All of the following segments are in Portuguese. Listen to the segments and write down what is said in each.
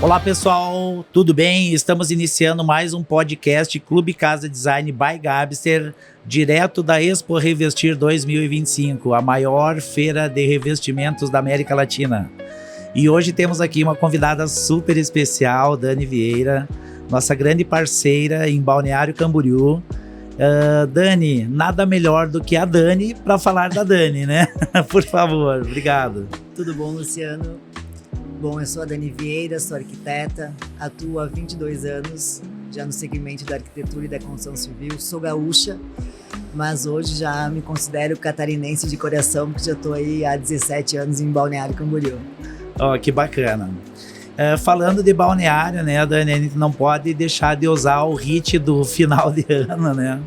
Olá pessoal, tudo bem? Estamos iniciando mais um podcast Clube Casa Design by Gabster, direto da Expo Revestir 2025, a maior feira de revestimentos da América Latina. E hoje temos aqui uma convidada super especial, Dani Vieira, nossa grande parceira em Balneário Camboriú. Dani, nada melhor do que a Dani para falar da Dani, né? Por favor, obrigado. Tudo bom, Luciano? Bom, eu sou a Dani Vieira, sou arquiteta, atuo há 22 anos já no segmento da arquitetura e da construção civil, sou gaúcha, mas hoje já me considero catarinense de coração, porque já estou aí há 17 anos em Balneário Camboriú. Oh, que bacana. Falando de balneário, né, Dani, a gente não pode deixar de usar o hit do final de ano, né?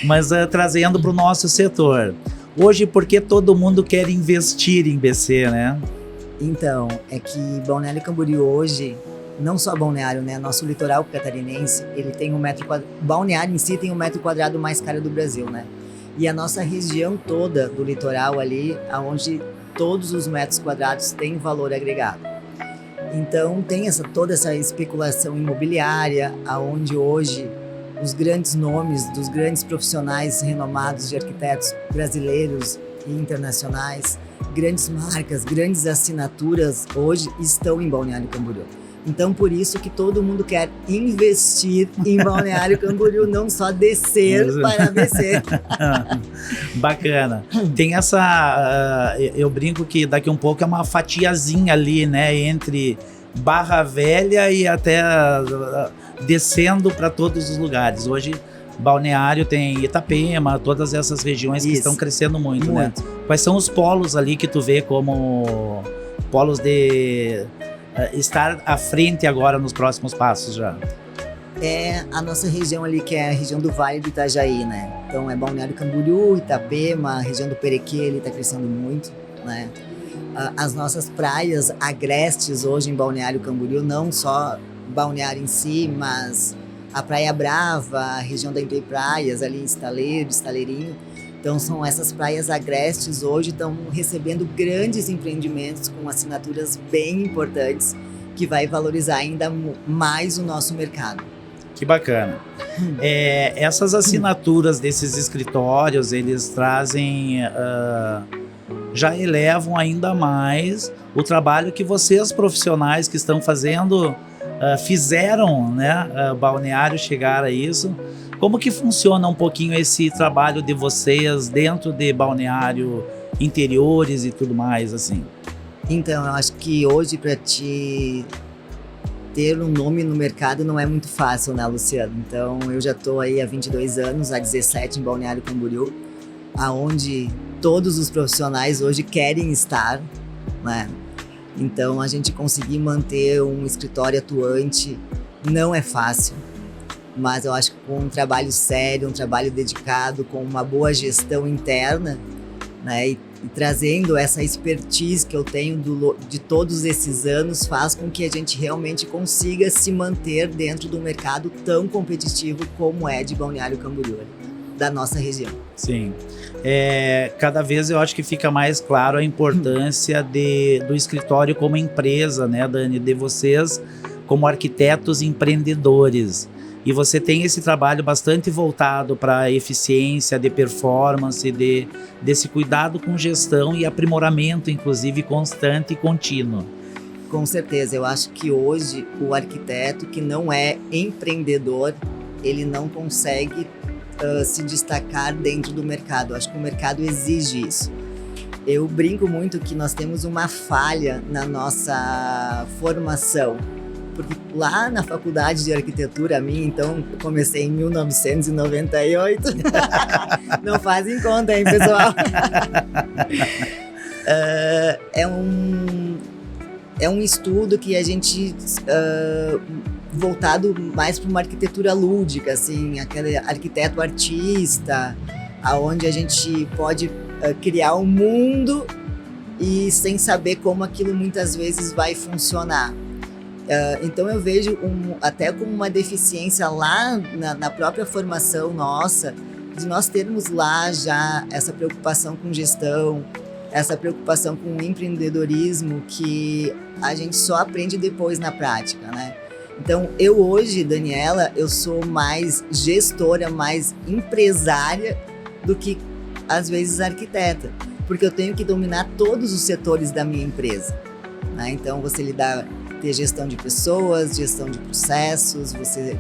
Mas trazendo para o nosso setor. Hoje, por que todo mundo quer investir em BC, né? Então, é que Balneário Camboriú hoje, não só Balneário, né? Nosso litoral catarinense, ele tem Balneário em si tem 1 metro quadrado mais caro do Brasil, né? E a nossa região toda do litoral ali, onde todos os metros quadrados têm valor agregado. Então, tem toda essa especulação imobiliária, aonde hoje os grandes nomes dos grandes profissionais renomados de arquitetos brasileiros e internacionais, grandes marcas, grandes assinaturas hoje estão em Balneário Camboriú. Então, por isso que todo mundo quer investir em Balneário Camboriú, não só descer para BC. Bacana. Tem essa... eu brinco que daqui um pouco é uma fatiazinha ali, né? Entre Barra Velha e até descendo para todos os lugares. Hoje, Balneário tem Itapema, todas essas regiões que estão crescendo muito, né? Quais são os polos ali que tu vê como polos de estar à frente agora nos próximos passos já? É a nossa região ali, que é a região do Vale do Itajaí, né? Então é Balneário Camboriú, Itapema, a região do Perequê, ele está crescendo muito, né? As nossas praias agrestes hoje em Balneário Camboriú, não só Balneário em si, mas a Praia Brava, a região da Entre Praias, ali em Estaleiro, Estaleirinho. Então são essas praias agrestes hoje estão recebendo grandes empreendimentos com assinaturas bem importantes que vai valorizar ainda mais o nosso mercado. Que bacana. Essas assinaturas desses escritórios, eles trazem, já elevam ainda mais o trabalho que vocês profissionais que estão fazendo fizeram, né, Balneário chegar a isso. Como que funciona um pouquinho esse trabalho de vocês dentro de Balneário, interiores e tudo mais, assim? Então, eu acho que hoje para te ter um nome no mercado não é muito fácil, né, Luciano? Então, eu já estou aí há 22 anos, há 17 em Balneário Camboriú, aonde todos os profissionais hoje querem estar, né? Então, a gente conseguir manter um escritório atuante não é fácil. Mas eu acho que com um trabalho sério, um trabalho dedicado, com uma boa gestão interna, né, e trazendo essa expertise que eu tenho de todos esses anos, faz com que a gente realmente consiga se manter dentro do mercado tão competitivo como é de Balneário Camboriú, da nossa região. Sim. Cada vez eu acho que fica mais claro a importância do escritório como empresa, né, Dani, de vocês como arquitetos empreendedores. E você tem esse trabalho bastante voltado para a eficiência, de performance, desse cuidado com gestão e aprimoramento, inclusive, constante e contínuo. Com certeza, eu acho que hoje o arquiteto que não é empreendedor, ele não consegue se destacar dentro do mercado. Eu acho que o mercado exige isso. Eu brinco muito que nós temos uma falha na nossa formação. Porque lá na faculdade de arquitetura, então, eu comecei em 1998. Não fazem conta, hein, pessoal? É um estudo que a gente... voltado mais para uma arquitetura lúdica, assim, aquele arquiteto artista, aonde a gente pode criar um mundo e sem saber como aquilo muitas vezes vai funcionar. Então eu vejo até como uma deficiência lá na própria formação nossa, de nós termos lá já essa preocupação com gestão, essa preocupação com o empreendedorismo que a gente só aprende depois na prática, né? Então, eu hoje, Daniela, eu sou mais gestora, mais empresária do que, às vezes, arquiteta, porque eu tenho que dominar todos os setores da minha empresa, né? Então, você ter gestão de pessoas, gestão de processos, você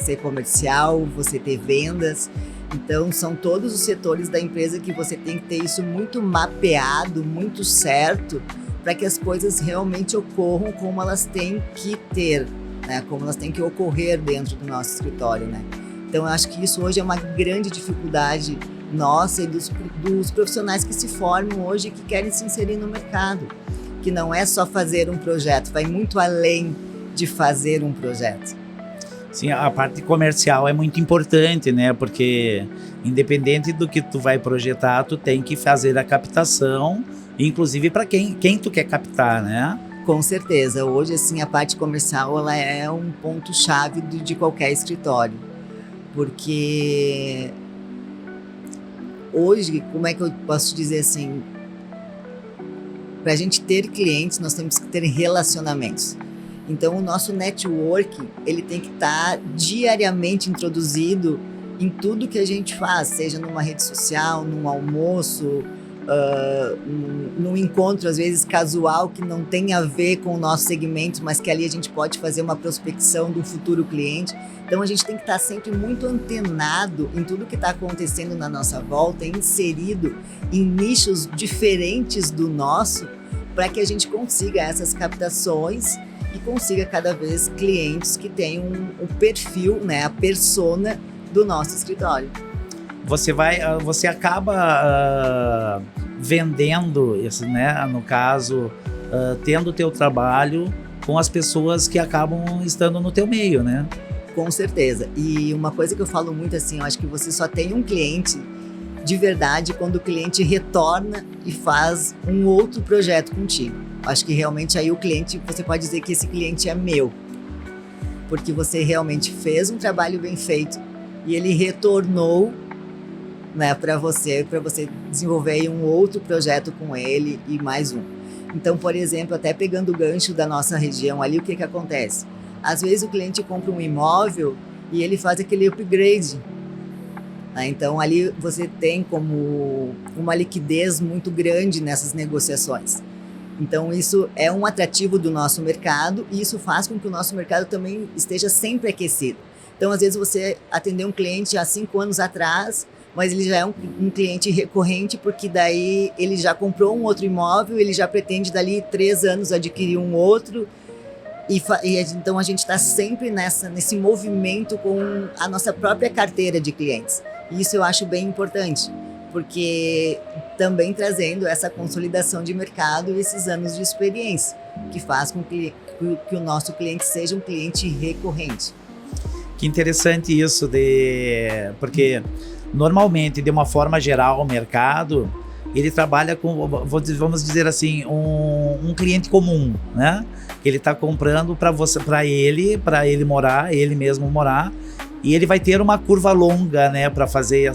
ser comercial, você ter vendas. Então, são todos os setores da empresa que você tem que ter isso muito mapeado, muito certo, para que as coisas realmente ocorram como elas têm que ter, né? Como elas têm que ocorrer dentro do nosso escritório, né? Então, eu acho que isso hoje é uma grande dificuldade nossa e dos profissionais que se formam hoje e que querem se inserir no mercado, que não é só fazer um projeto, vai muito além de fazer um projeto. Sim, a parte comercial é muito importante, né? Porque independente do que tu vai projetar, tu tem que fazer a captação, inclusive para quem tu quer captar, né? Com certeza. Hoje, assim, a parte comercial ela é um ponto-chave de qualquer escritório. Porque hoje, como é que eu posso dizer assim? Para a gente ter clientes, nós temos que ter relacionamentos. Então, o nosso network, ele tem que estar diariamente introduzido em tudo que a gente faz, seja numa rede social, num almoço, num encontro, às vezes, casual, que não tem a ver com o nosso segmento, mas que ali a gente pode fazer uma prospecção do futuro cliente. Então, a gente tem que estar sempre muito antenado em tudo que está acontecendo na nossa volta, inserido em nichos diferentes do nosso, para que a gente consiga essas captações e consiga cada vez clientes que tenham o perfil, né, a persona do nosso escritório. Você acaba vendendo, isso, né, no caso, tendo o teu trabalho com as pessoas que acabam estando no teu meio, né? Com certeza. E uma coisa que eu falo muito assim, eu acho que você só tem um cliente de verdade quando o cliente retorna e faz um outro projeto contigo. Acho que realmente aí o cliente, você pode dizer que esse cliente é meu, porque você realmente fez um trabalho bem feito e ele retornou, né, para você desenvolver aí um outro projeto com ele e mais um. Então, por exemplo, até pegando o gancho da nossa região ali, o que acontece? Às vezes o cliente compra um imóvel e ele faz aquele upgrade. Então, ali você tem como uma liquidez muito grande nessas negociações. Então, isso é um atrativo do nosso mercado e isso faz com que o nosso mercado também esteja sempre aquecido. Então, às vezes, você atendeu um cliente há 5 anos atrás, mas ele já é um cliente recorrente, porque daí ele já comprou um outro imóvel, ele já pretende dali 3 anos adquirir um outro. Então, a gente está sempre nesse movimento com a nossa própria carteira de clientes. E isso eu acho bem importante, porque também trazendo essa consolidação de mercado e esses anos de experiência, que faz com que o nosso cliente seja um cliente recorrente. Que interessante isso, porque normalmente, de uma forma geral, o mercado, ele trabalha com, vamos dizer assim, um cliente comum, né? Ele está comprando para ele morar, ele mesmo morar, e ele vai ter uma curva longa, né, para fazer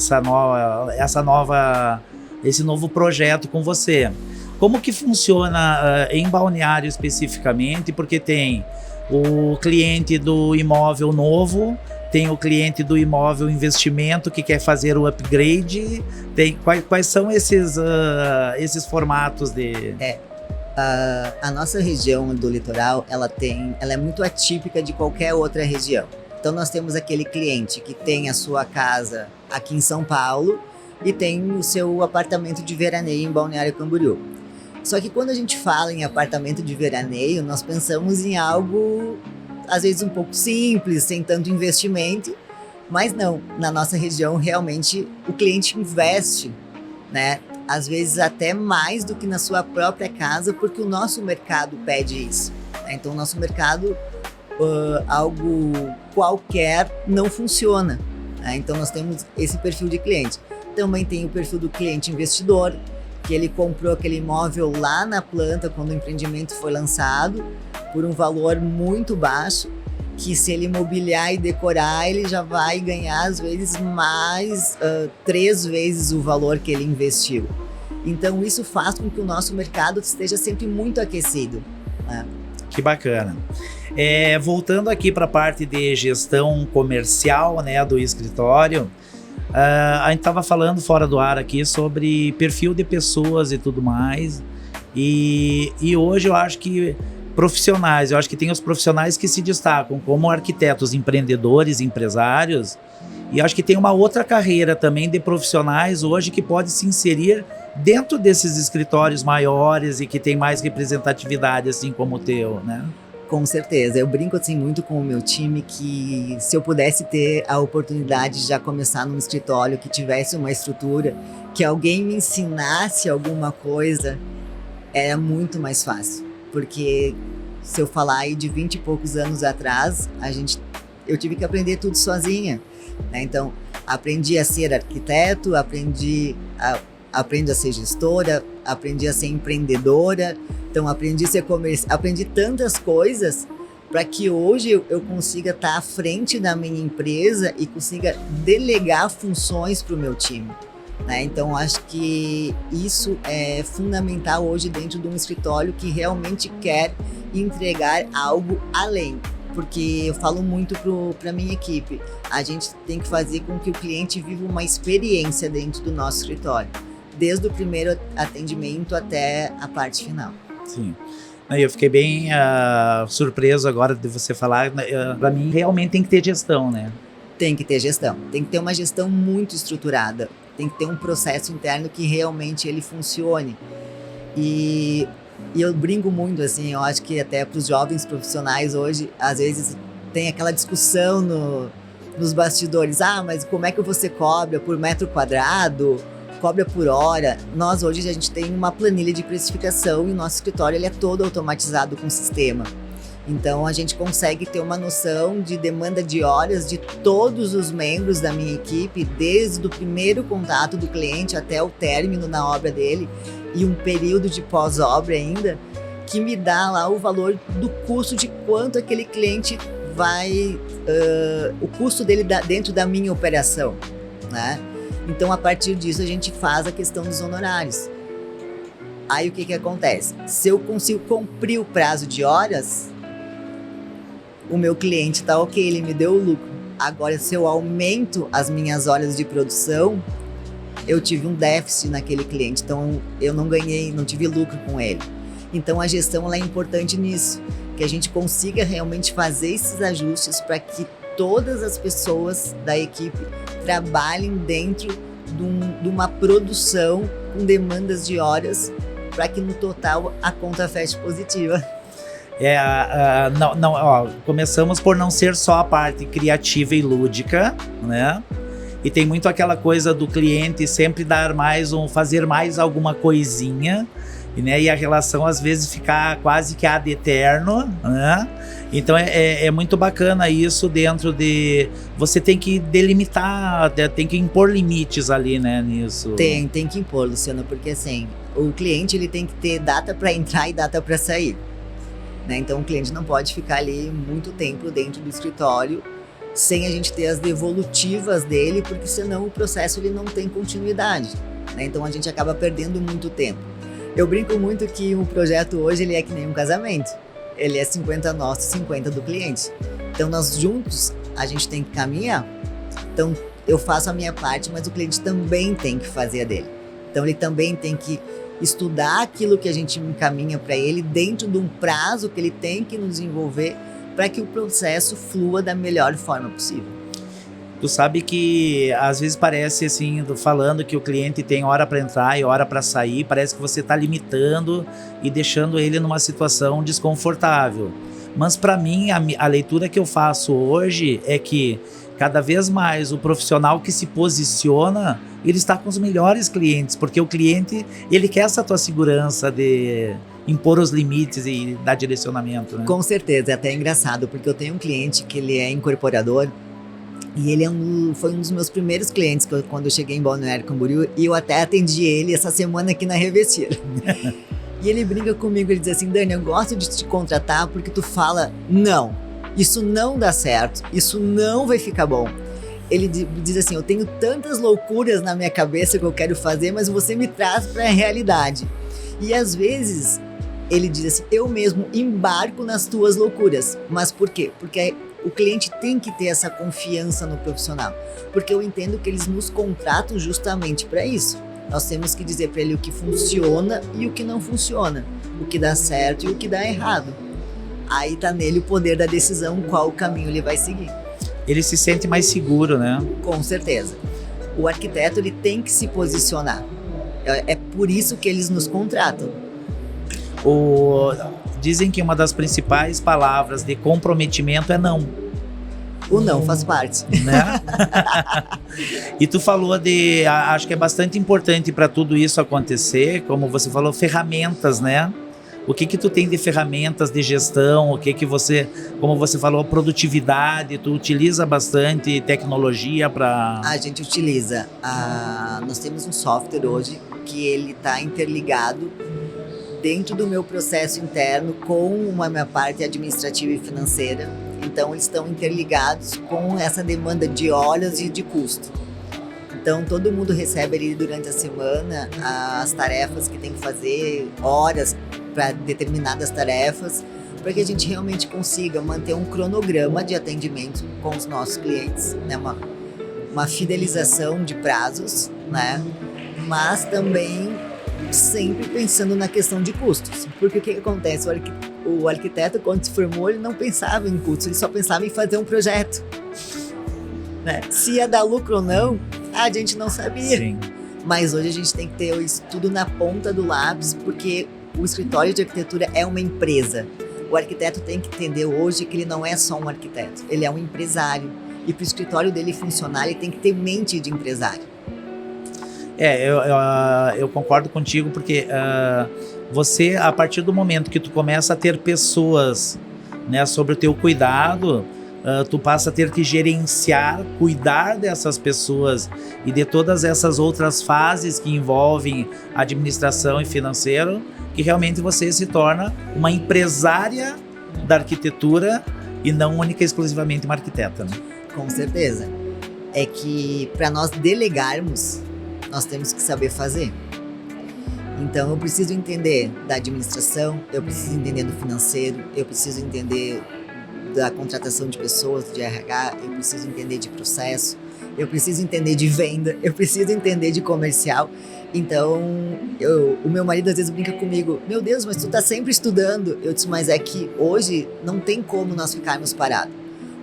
esse novo projeto com você. Como que funciona em Balneário especificamente? Porque tem o cliente do imóvel novo, tem o cliente do imóvel investimento que quer fazer o upgrade. Quais são esses formatos de... A nossa região do litoral, ela é muito atípica de qualquer outra região. Então, nós temos aquele cliente que tem a sua casa aqui em São Paulo e tem o seu apartamento de veraneio em Balneário Camboriú. Só que quando a gente fala em apartamento de veraneio, nós pensamos em algo, às vezes, um pouco simples, sem tanto investimento, mas não. Na nossa região, realmente, o cliente investe, né? Às vezes até mais do que na sua própria casa, porque o nosso mercado pede isso. Então, o nosso mercado... algo qualquer não funciona, né? Então nós temos esse perfil de cliente. Também tem o perfil do cliente investidor, que ele comprou aquele imóvel lá na planta quando o empreendimento foi lançado por um valor muito baixo, que se ele mobiliar e decorar, ele já vai ganhar às vezes mais 3 vezes o valor que ele investiu. Então isso faz com que o nosso mercado esteja sempre muito aquecido, né? Que bacana. Voltando aqui para a parte de gestão comercial, né, do escritório, a gente estava falando fora do ar aqui sobre perfil de pessoas e tudo mais, e hoje eu acho que profissionais, eu acho que tem os profissionais que se destacam como arquitetos, empreendedores, empresários, e acho que tem uma outra carreira também de profissionais hoje que pode se inserir dentro desses escritórios maiores e que tem mais representatividade, assim como o teu, né? Com certeza, eu brinco assim muito com o meu time que se eu pudesse ter a oportunidade de já começar num escritório que tivesse uma estrutura, que alguém me ensinasse alguma coisa, era muito mais fácil. Porque se eu falar aí de 20 e poucos anos atrás, eu tive que aprender tudo sozinha, né? Então, aprendi a ser arquiteto, aprendi a ser gestora, aprendi a ser empreendedora, então aprendi a ser comerciante, aprendi tantas coisas para que hoje eu consiga estar à frente da minha empresa e consiga delegar funções para o meu time, né? Então acho que isso é fundamental hoje dentro de um escritório que realmente quer entregar algo além. Porque eu falo muito para a minha equipe, a gente tem que fazer com que o cliente viva uma experiência dentro do nosso escritório, desde o primeiro atendimento até a parte final. Sim. Eu fiquei bem surpreso agora de você falar. Para mim, realmente tem que ter gestão, né? Tem que ter gestão. Tem que ter uma gestão muito estruturada. Tem que ter um processo interno que realmente ele funcione. E eu brinco muito, assim, eu acho que até para os jovens profissionais hoje, às vezes tem aquela discussão nos bastidores. Mas como é que você cobra por metro quadrado? Cobra por hora. Nós hoje a gente tem uma planilha de precificação e o nosso escritório ele é todo automatizado com sistema. Então a gente consegue ter uma noção de demanda de horas de todos os membros da minha equipe, desde o primeiro contato do cliente até o término na obra dele e um período de pós-obra ainda, que me dá lá o valor do custo de quanto aquele cliente vai, o custo dele dentro da minha operação, né? Então, a partir disso, a gente faz a questão dos honorários. Aí, o que acontece? Se eu consigo cumprir o prazo de horas, o meu cliente está ok, ele me deu o lucro. Agora, se eu aumento as minhas horas de produção, eu tive um déficit naquele cliente. Então, eu não ganhei, não tive lucro com ele. Então, a gestão ela é importante nisso, que a gente consiga realmente fazer esses ajustes para que todas as pessoas da equipe trabalhem dentro de uma produção com demandas de horas para que no total a conta feche positiva. Começamos por não ser só a parte criativa e lúdica, né? E tem muito aquela coisa do cliente sempre fazer mais alguma coisinha, né? E a relação às vezes ficar quase que ad eterno, né? Então é muito bacana isso dentro de... Você tem que delimitar, tem que impor limites ali, né, nisso. Tem que impor, Luciano, porque assim, o cliente ele tem que ter data para entrar e data para sair, né? Então o cliente não pode ficar ali muito tempo dentro do escritório sem a gente ter as devolutivas dele, porque senão o processo ele não tem continuidade, né? Então a gente acaba perdendo muito tempo. Eu brinco muito que o projeto hoje ele é que nem um casamento. Ele é 50 nosso, 50 do cliente. Então nós juntos, a gente tem que caminhar. Então eu faço a minha parte, mas o cliente também tem que fazer a dele. Então ele também tem que estudar aquilo que a gente encaminha para ele dentro de um prazo que ele tem que nos desenvolver para que o processo flua da melhor forma possível. Tu sabe que às vezes parece assim, falando que o cliente tem hora para entrar e hora para sair, parece que você está limitando e deixando ele numa situação desconfortável. Mas para mim, a leitura que eu faço hoje é que cada vez mais o profissional que se posiciona, ele está com os melhores clientes, porque o cliente, ele quer essa tua segurança de impor os limites e dar direcionamento, né? Com certeza, é até engraçado, porque eu tenho um cliente que ele é incorporador. E ele foi um dos meus primeiros clientes quando eu cheguei em Balneário Camboriú, e eu até atendi ele essa semana aqui na Revestir. E ele brinca comigo, ele diz assim: Dani, eu gosto de te contratar porque tu fala, não, isso não dá certo, isso não vai ficar bom. ele diz assim, eu tenho tantas loucuras na minha cabeça que eu quero fazer, mas você me traz para a realidade. E às vezes ele diz assim, eu mesmo embarco nas tuas loucuras. Mas por quê? Porque o cliente tem que ter essa confiança no profissional, porque eu entendo que eles nos contratam justamente para isso. Nós temos que dizer para ele o que funciona e o que não funciona, o que dá certo e o que dá errado. Aí tá nele o poder da decisão, qual caminho ele vai seguir. Ele se sente mais seguro, né? Com certeza. O arquiteto ele tem que se posicionar. É por isso que eles nos contratam. Dizem que uma das principais palavras de comprometimento é não. O não faz parte. Né? E tu falou acho que é bastante importante para tudo isso acontecer, como você falou, ferramentas, né? O que tu tem de ferramentas de gestão, como você falou, produtividade, tu utiliza bastante tecnologia para... A gente utiliza, nós temos um software hoje que ele está interligado dentro do meu processo interno com a minha parte administrativa e financeira. Então eles estão interligados com essa demanda de horas e de custo. Então todo mundo recebe ali durante a semana as tarefas que tem que fazer, horas para determinadas tarefas, para que a gente realmente consiga manter um cronograma de atendimento com os nossos clientes, né? Uma fidelização de prazos, né? Mas também sempre pensando na questão de custos. Porque o que acontece? O arquiteto, quando se formou, ele não pensava em custos, ele só pensava em fazer um projeto, né? Se ia dar lucro ou não, a gente não sabia. Sim. Mas hoje a gente tem que ter isso tudo na ponta do lápis, porque o escritório de arquitetura é uma empresa. O arquiteto tem que entender hoje que ele não é só um arquiteto, ele é um empresário. E para o escritório dele funcionar, ele tem que ter mente de empresário. Eu concordo contigo, porque você, a partir do momento que tu começa a ter pessoas, né, sobre o teu cuidado, tu passa a ter que gerenciar, cuidar dessas pessoas e de todas essas outras fases que envolvem administração e financeiro, que realmente você se torna uma empresária da arquitetura e não única e exclusivamente uma arquiteta, né? Com certeza. É que para nós delegarmos, nós temos que saber fazer. Então eu preciso entender da administração, eu preciso entender do financeiro, eu preciso entender da contratação de pessoas, de RH, eu preciso entender de processo, eu preciso entender de venda, eu preciso entender de comercial. Então, o meu marido às vezes brinca comigo, meu Deus, mas tu tá sempre estudando. Eu disse, mas é que hoje não tem como nós ficarmos parados.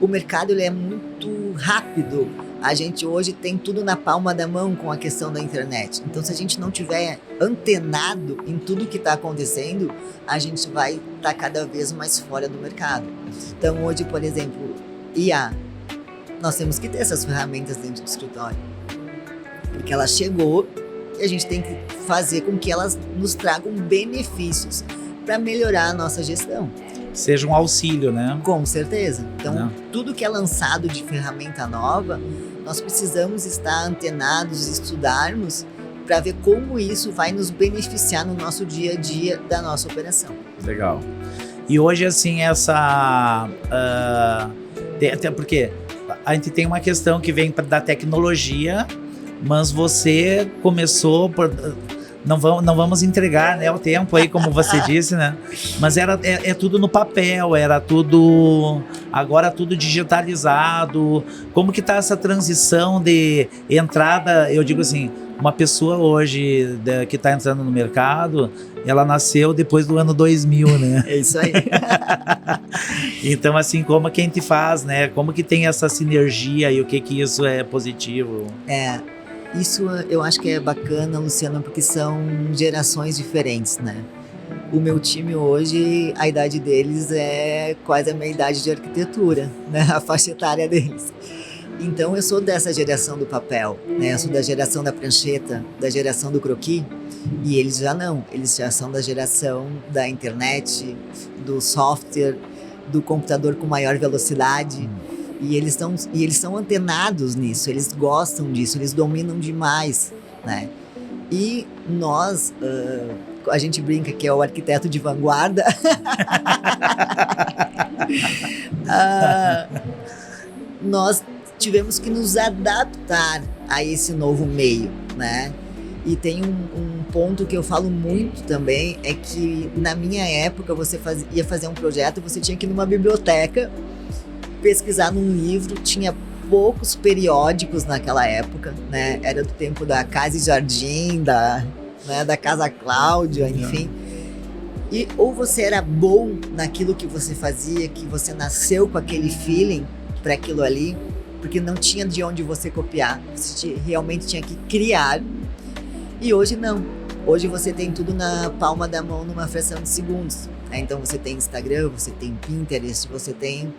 O mercado ele é muito rápido. A gente hoje tem tudo na palma da mão com a questão da internet. Então, se a gente não tiver antenado em tudo que está acontecendo, a gente vai estar cada vez mais fora do mercado. Então, hoje, por exemplo, IA, nós temos que ter essas ferramentas dentro do escritório. Porque ela chegou e a gente tem que fazer com que elas nos tragam benefícios para melhorar a nossa gestão. Seja um auxílio, né? Com certeza. Então, tudo que é lançado de ferramenta nova, nós precisamos estar antenados, estudarmos para ver como isso vai nos beneficiar no nosso dia a dia da nossa operação. Legal. E hoje, assim, até porque a gente tem uma questão que vem da tecnologia, mas você começou por... Não vamos entregar, né, o tempo aí, como você disse, né? Mas é tudo no papel, agora tudo digitalizado. Como que tá essa transição de entrada, eu digo assim, uma pessoa hoje que está entrando no mercado, ela nasceu depois do ano 2000, né? É isso aí. Então, assim, como que a gente faz, né? Como que tem essa sinergia e o que isso é positivo? Isso eu acho que é bacana, Luciano, porque são gerações diferentes, né? O meu time hoje, a idade deles é quase a minha idade de arquitetura, né? A faixa etária deles. Então eu sou dessa geração do papel, né? Eu sou da geração da prancheta, da geração do croquis, e eles já não. Eles já são da geração da internet, do software, do computador com maior velocidade. E eles são antenados nisso, eles gostam disso, eles dominam demais, né? E nós, a gente brinca que é o arquiteto de vanguarda. Nós tivemos que nos adaptar a esse novo meio, né? E tem um ponto que eu falo muito também, é que na minha época você ia fazer um projeto, você tinha que ir numa biblioteca, pesquisar num livro, tinha poucos periódicos naquela época, né? Era do tempo da Casa e Jardim, da Casa Cláudia, enfim. E ou você era bom naquilo que você fazia, que você nasceu com aquele feeling para aquilo ali, porque não tinha de onde você copiar, você realmente tinha que criar. E hoje não. Hoje você tem tudo na palma da mão numa fração de segundos, né? Então você tem Instagram, você tem Pinterest, você tem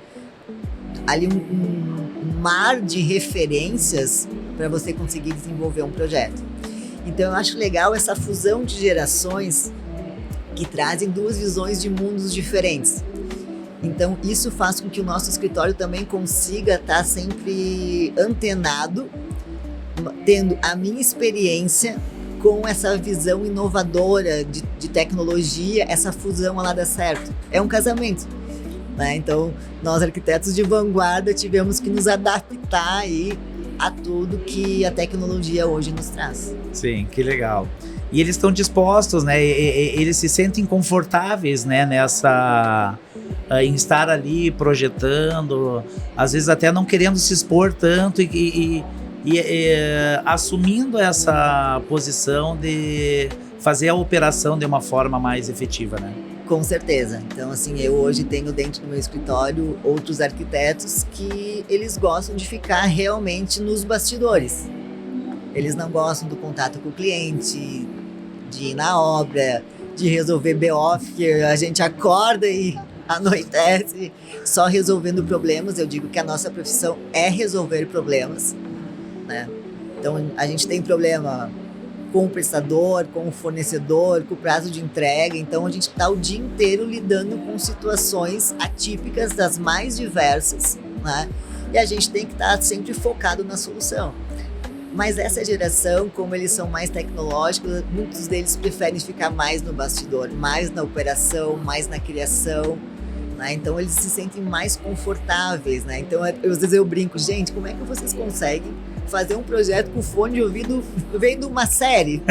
ali um mar de referências para você conseguir desenvolver um projeto. Então eu acho legal essa fusão de gerações que trazem duas visões de mundos diferentes. Então isso faz com que o nosso escritório também consiga estar sempre antenado, tendo a minha experiência com essa visão inovadora de tecnologia, essa fusão ela dá certo. É um casamento, né? Então, nós arquitetos de vanguarda tivemos que nos adaptar aí a tudo que a tecnologia hoje nos traz. Sim, que legal. E eles estão dispostos, né? Eles se sentem confortáveis, né? Em estar ali projetando, às vezes até não querendo se expor tanto e assumindo essa posição de fazer a operação de uma forma mais efetiva, né? Com certeza. Então, assim, eu hoje tenho dentro do meu escritório outros arquitetos que eles gostam de ficar realmente nos bastidores. Eles não gostam do contato com o cliente, de ir na obra, de resolver BO, que a gente acorda e anoitece só resolvendo problemas. Eu digo que a nossa profissão é resolver problemas, né? Então a gente tem problema com o prestador, com o fornecedor, com o prazo de entrega. Então a gente está o dia inteiro lidando com situações atípicas das mais diversas, né? E a gente tem que estar sempre focado na solução. Mas essa geração, como eles são mais tecnológicos, muitos deles preferem ficar mais no bastidor, mais na operação, mais na criação, né? Então eles se sentem mais confortáveis, né? Então às vezes eu brinco, gente, como é que vocês conseguem fazer um projeto com fone de ouvido vendo uma série?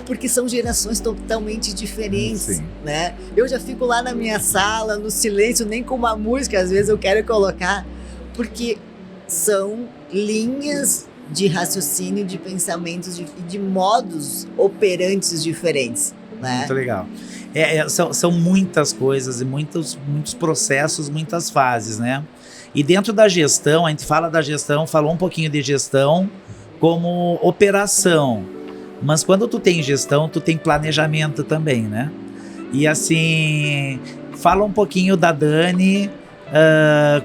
Porque são gerações totalmente diferentes, né? Eu já fico lá na minha sala, no silêncio, nem com uma música, às vezes eu quero colocar, porque são linhas de raciocínio, de pensamentos, de modos operantes diferentes, né? Muito legal. São muitas coisas e muitos processos, muitas fases, né? E dentro da gestão, a gente fala da gestão, falou um pouquinho de gestão como operação, mas quando tu tem gestão, tu tem planejamento também, né? E assim, fala um pouquinho da Dani,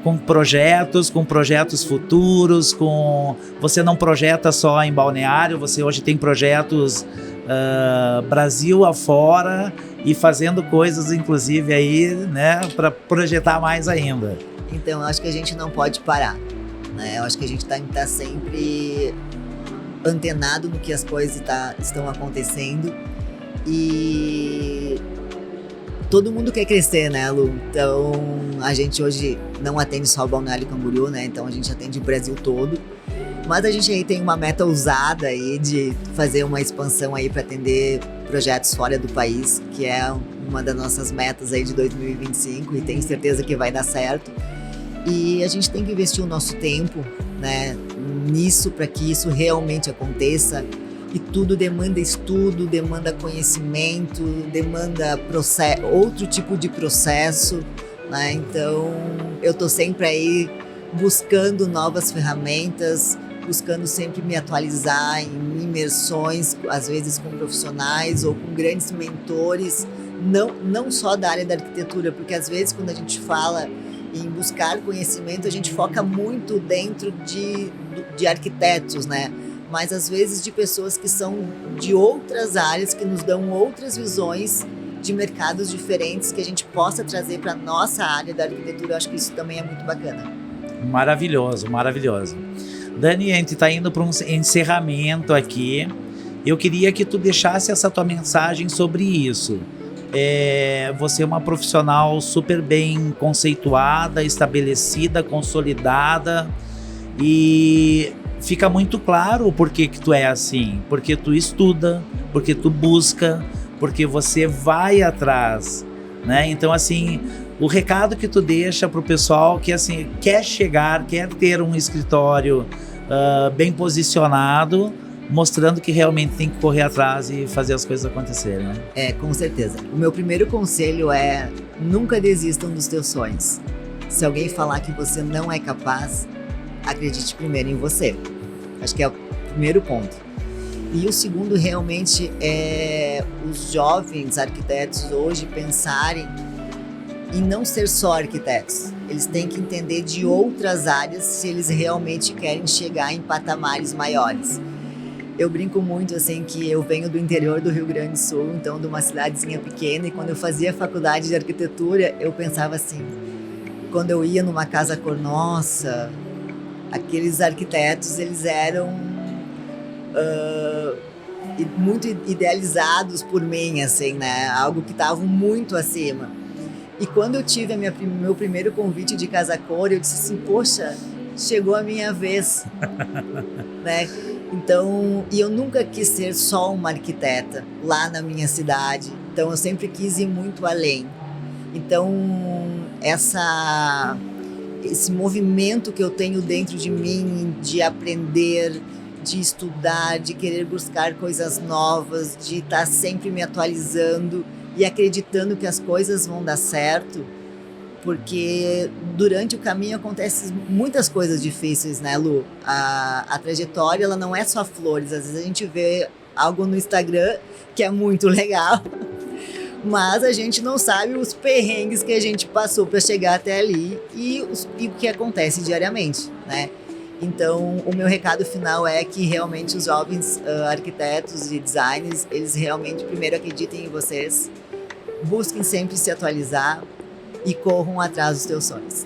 com projetos futuros, você não projeta só em Balneário, você hoje tem projetos Brasil afora e fazendo coisas, inclusive, aí, né, para projetar mais ainda. Então, eu acho que a gente não pode parar, né? Eu acho que a gente tem que estar sempre antenado no que as coisas estão acontecendo e todo mundo quer crescer, né, Lu? Então, a gente hoje não atende só o Balneário Camboriú, né? Então, a gente atende o Brasil todo. Mas a gente aí tem uma meta ousada aí de fazer uma expansão aí para atender projetos fora do país, que é uma das nossas metas aí de 2025 e tenho certeza que vai dar certo. E a gente tem que investir o nosso tempo, né, nisso para que isso realmente aconteça. E tudo demanda estudo, demanda conhecimento, demanda outro tipo de processo, né? Então eu tô sempre aí buscando novas ferramentas, buscando sempre me atualizar em imersões, às vezes com profissionais ou com grandes mentores, não só da área da arquitetura, porque às vezes quando a gente fala em buscar conhecimento, a gente foca muito dentro de arquitetos, né? Mas às vezes de pessoas que são de outras áreas, que nos dão outras visões de mercados diferentes, que a gente possa trazer para a nossa área da arquitetura. Eu acho que isso também é muito bacana. Maravilhoso, maravilhoso. Dani, a gente está indo para um encerramento aqui. Eu queria que tu deixasse essa tua mensagem sobre isso. você é uma profissional super bem conceituada, estabelecida, consolidada, e fica muito claro o porquê que tu é assim, porque tu estuda, porque tu busca, porque você vai atrás, né? Então, assim, o recado que tu deixa pro pessoal que, assim, quer chegar, quer ter um escritório bem posicionado, mostrando que realmente tem que correr atrás e fazer as coisas acontecerem, né? Com certeza. O meu primeiro conselho é: nunca desistam dos teus sonhos. Se alguém falar que você não é capaz, acredite primeiro em você. Acho que é o primeiro ponto. E o segundo realmente é os jovens arquitetos hoje pensarem em não ser só arquitetos. Eles têm que entender de outras áreas se eles realmente querem chegar em patamares maiores. Eu brinco muito assim que eu venho do interior do Rio Grande do Sul, então de uma cidadezinha pequena, e quando eu fazia faculdade de arquitetura, eu pensava assim, quando eu ia numa casa cor, nossa, aqueles arquitetos, eles eram muito idealizados por mim, assim, né? Algo que estavam muito acima. E quando eu tive meu primeiro convite de casa cor, eu disse assim, poxa, chegou a minha vez, né? Então, e eu nunca quis ser só uma arquiteta lá na minha cidade. Então, eu sempre quis ir muito além. Então, esse movimento que eu tenho dentro de mim de aprender, de estudar, de querer buscar coisas novas, de estar sempre me atualizando e acreditando que as coisas vão dar certo, porque durante o caminho acontecem muitas coisas difíceis, né, Lu? A trajetória, ela não é só flores. Às vezes a gente vê algo no Instagram que é muito legal, mas a gente não sabe os perrengues que a gente passou para chegar até ali e o que acontece diariamente, né? Então, o meu recado final é que realmente os jovens arquitetos e designers, eles realmente primeiro acreditem em vocês, busquem sempre se atualizar e corram atrás dos teus sonhos.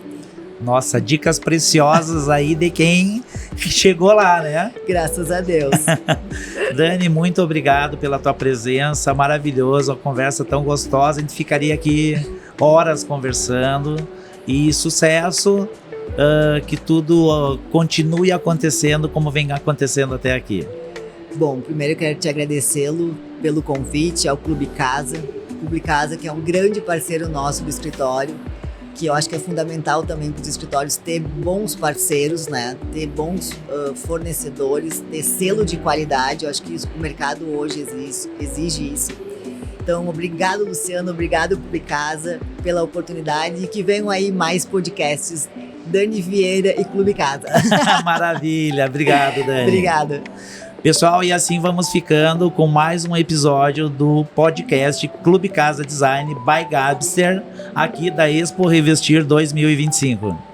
Nossa, dicas preciosas aí de quem chegou lá, né? Graças a Deus. Dani, muito obrigado pela tua presença, maravilhoso, uma conversa tão gostosa, a gente ficaria aqui horas conversando, e sucesso, que tudo continue acontecendo como vem acontecendo até aqui. Bom, primeiro eu quero te agradecê-lo pelo convite ao Clube Casa. Clube Casa, que é um grande parceiro nosso do escritório, que eu acho que é fundamental também para os escritórios ter bons parceiros, né? Ter bons fornecedores, ter selo de qualidade. Eu acho que o mercado hoje exige isso. Então, obrigado, Luciano, obrigado, Clube Casa, pela oportunidade, e que venham aí mais podcasts. Dani Vieira e Clube Casa. Maravilha, obrigado, Dani. Obrigada. Pessoal, e assim vamos ficando com mais um episódio do podcast Clube Casa Design by Gabster, aqui da Expo Revestir 2025.